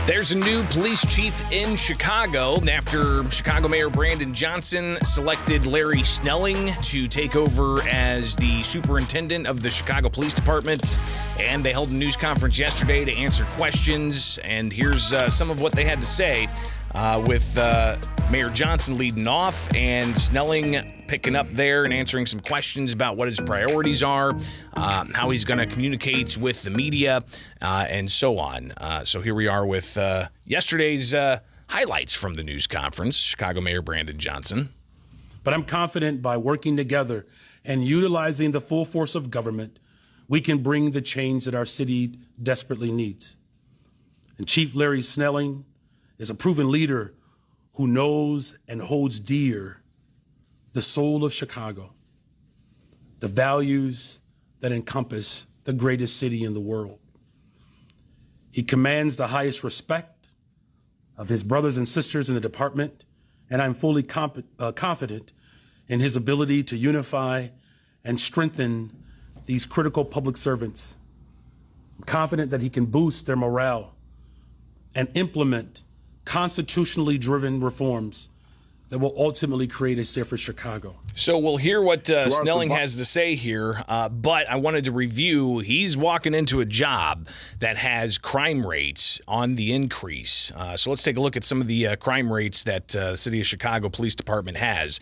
There's a new police chief in Chicago after Chicago Mayor Brandon Johnson selected Larry Snelling to take over as the superintendent of the Chicago Police Department. And they held a news conference yesterday to answer questions. And here's some of what they had to say with Mayor Johnson leading off and Snelling picking up there and answering some questions about what his priorities are, how he's going to communicate with the media, and so on. So here we are with yesterday's highlights from the news conference, Chicago Mayor Brandon Johnson. But I'm confident by working together and utilizing the full force of government, we can bring the change that our city desperately needs. And Chief Larry Snelling is a proven leader who knows and holds dear the soul of Chicago, the values that encompass the greatest city in the world. He commands the highest respect of his brothers and sisters in the department, and I'm fully confident in his ability to unify and strengthen these critical public servants. I'm confident that he can boost their morale and implement constitutionally driven reforms that will ultimately create a safer Chicago. So we'll hear what Snelling has to say here, but I wanted to review, he's walking into a job that has crime rates on the increase. So let's take a look at some of the crime rates that the City of Chicago Police Department has.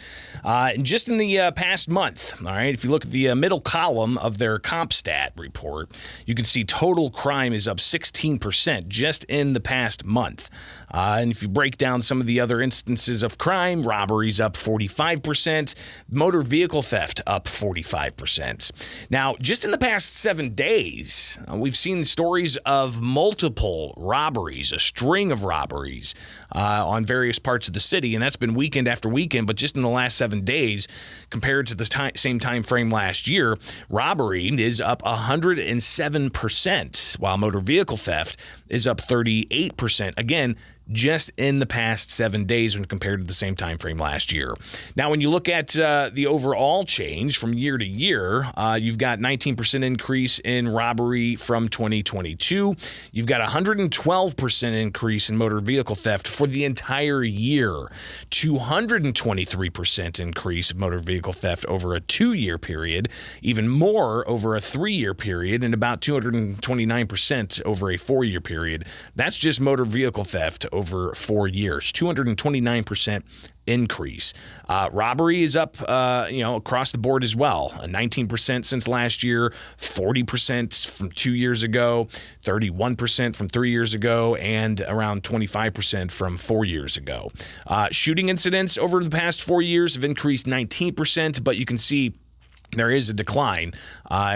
Just in the past month, all right, if you look at the middle column of their comp stat report, you can see total crime is up 16% just in the past month. And if you break down some of the other instances of crime, robberies up 45%, motor vehicle theft up 45%. Now, just in the past 7 days, we've seen stories of multiple robberies, a string of robberies on various parts of the city, and that's been weekend after weekend. But just in the last 7 days, compared to the same time frame last year, robbery is up 107%, while motor vehicle theft is up 38%. Again, just in the past 7 days when compared to the same time frame last year. Now, when you look at the overall change from year to year, you've got 19% increase in robbery from 2022. You've got 112% increase in motor vehicle theft for the entire year. 223% increase of motor vehicle theft over a 2-year period, even more over a 3-year period, and about 229% over a 4-year period. That's just motor vehicle theft over 4 years, 229% increase. Robbery is up, across the board as well. 19% since last year, 40% from 2 years ago, 31% from 3 years ago, and around 25% from 4 years ago. Shooting incidents over the past 4 years have increased 19%, but you can see there is a decline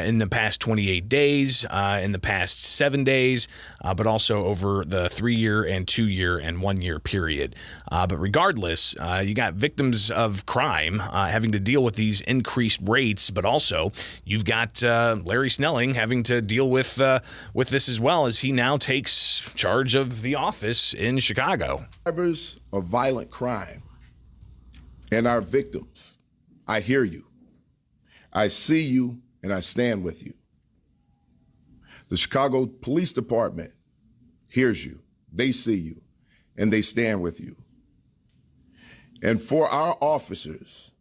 in the past 28 days, in the past 7 days, but also over the 3-year and 2-year and 1-year period. But regardless, you got victims of crime having to deal with these increased rates, but also you've got Larry Snelling having to deal with this as well as he now takes charge of the office in Chicago. Survivors of violent crime and our victims, I hear you. I see you and I stand with you. The Chicago Police Department hears you, they see you, and they stand with you. And for our officers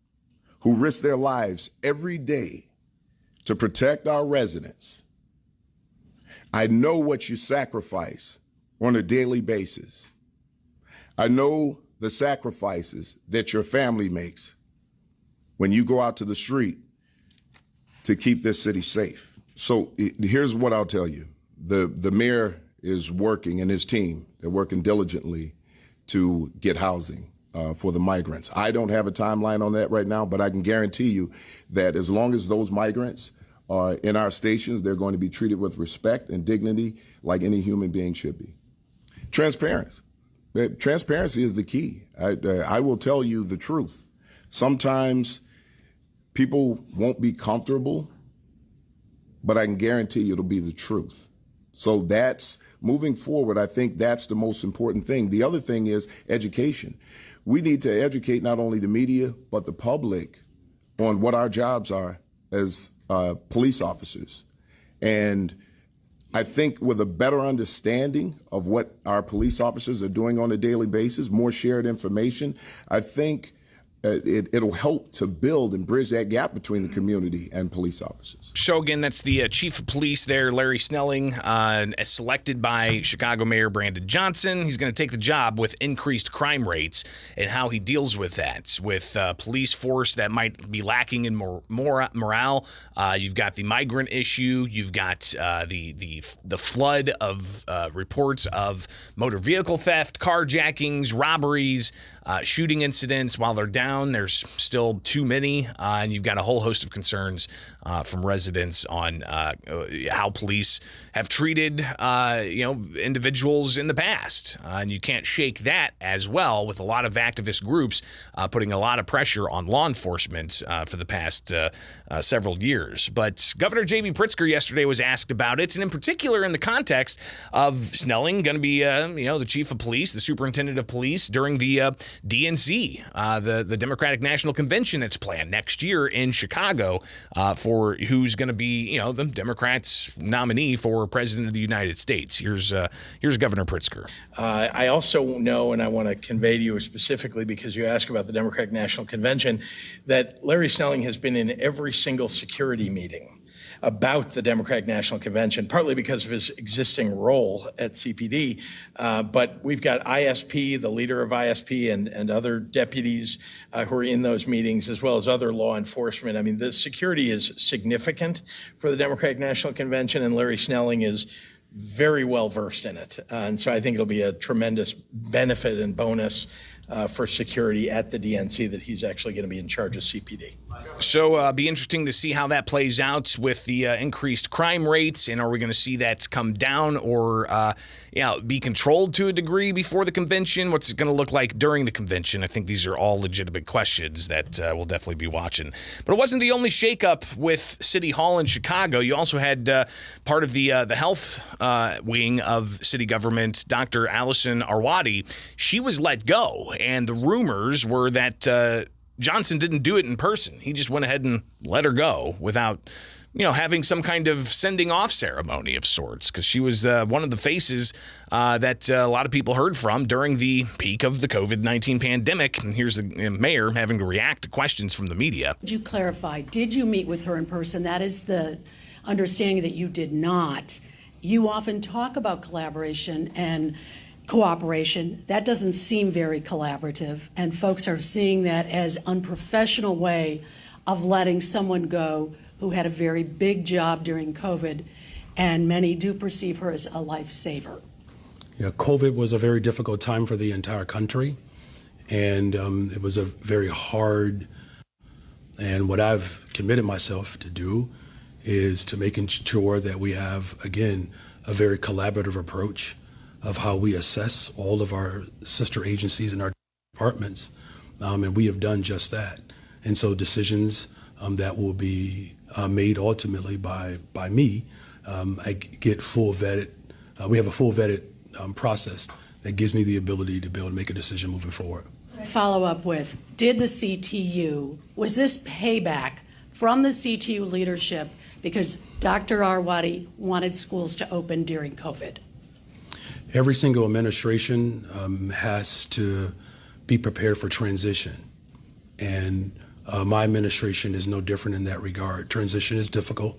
who risk their lives every day to protect our residents, I know what you sacrifice on a daily basis. I know the sacrifices that your family makes when you go out to the street to keep this city safe. So here's what I'll tell you. The mayor is working, and his team, they're working diligently to get housing for the migrants. I don't have a timeline on that right now, but I can guarantee you that as long as those migrants are in our stations, they're going to be treated with respect and dignity like any human being should be. Transparency. Transparency is the key. I will tell you the truth. Sometimes people won't be comfortable, but I can guarantee you it'll be the truth. So that's moving forward. I think that's the most important thing. The other thing is education. We need to educate not only the media, but the public on what our jobs are as police officers. And I think with a better understanding of what our police officers are doing on a daily basis, more shared information, I think it'll help to build and bridge that gap between the community and police officers. So again, that's the chief of police there, Larry Snelling, selected by Chicago Mayor Brandon Johnson. He's going to take the job with increased crime rates and how he deals with that, with police force that might be lacking in more morale. You've got the migrant issue. You've got the flood of reports of motor vehicle theft, carjackings, robberies, shooting incidents. While they're down, there's still too many, and you've got a whole host of concerns from residents on how police have treated individuals in the past, and you can't shake that as well, with a lot of activist groups putting a lot of pressure on law enforcement for the past several years. But Governor J.B. Pritzker yesterday was asked about it, and in particular in the context of Snelling going to be the chief of police, the superintendent of police during the DNC, the Democratic National Convention that's planned next year in Chicago for who's going to be, the Democrats' nominee for President of the United States. Here's Governor Pritzker. I also know, and I want to convey to you specifically because you asked about the Democratic National Convention, that Larry Snelling has been in every single security meeting about the Democratic National Convention, partly because of his existing role at CPD. But we've got ISP, the leader of ISP, and other deputies who are in those meetings, as well as other law enforcement. I mean, the security is significant for the Democratic National Convention, and Larry Snelling is very well versed in it. And so I think it'll be a tremendous benefit and bonus for security at the DNC that he's actually going to be in charge of CPD. So be interesting to see how that plays out with the increased crime rates, and are we going to see that come down or be controlled to a degree before the convention? What's it going to look like during the convention? I think these are all legitimate questions that we'll definitely be watching. But it wasn't the only shakeup with City Hall in Chicago. You also had part of the health wing of city government, Dr. Allison Arwady. She was let go, and the rumors were that Johnson didn't do it in person. He just went ahead and let her go without, having some kind of sending off ceremony of sorts, because she was one of the faces that a lot of people heard from during the peak of the COVID-19 pandemic. And here's the mayor having to react to questions from the media. Could you clarify, did you meet with her in person? That is the understanding that you did not. You often talk about collaboration and cooperation. That doesn't seem very collaborative, and folks are seeing that as unprofessional way of letting someone go who had a very big job during COVID, and many do perceive her as a lifesaver. Yeah, COVID was a very difficult time for the entire country, and it was a very hard, and what I've committed myself to do is to making sure that we have, again, a very collaborative approach of how we assess all of our sister agencies and our departments, and we have done just that. And so decisions that will be made ultimately by me, I get full vetted. We have a full vetted process that gives me the ability to be able to make a decision moving forward. Follow up with, did the CTU, was this payback from the CTU leadership because Dr. Arwady wanted schools to open during COVID? Every single administration has to be prepared for transition, and my administration is no different in that regard. Transition is difficult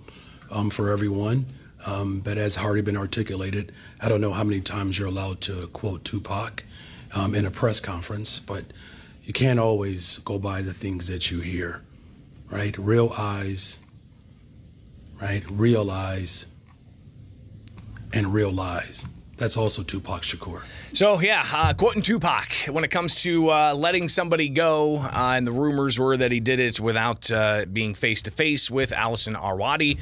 for everyone, but as already been articulated, I don't know how many times you're allowed to quote Tupac in a press conference, but you can't always go by the things that you hear, right? Real eyes, right? Realize, and real lies. That's also Tupac Shakur. So, quoting Tupac when it comes to letting somebody go, and the rumors were that he did it without being face-to-face with Allison Arwady.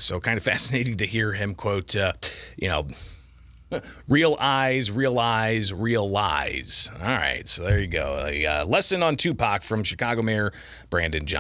So kind of fascinating to hear him quote, real eyes, real eyes, real lies. All right, so there you go. A lesson on Tupac from Chicago Mayor Brandon Johnson.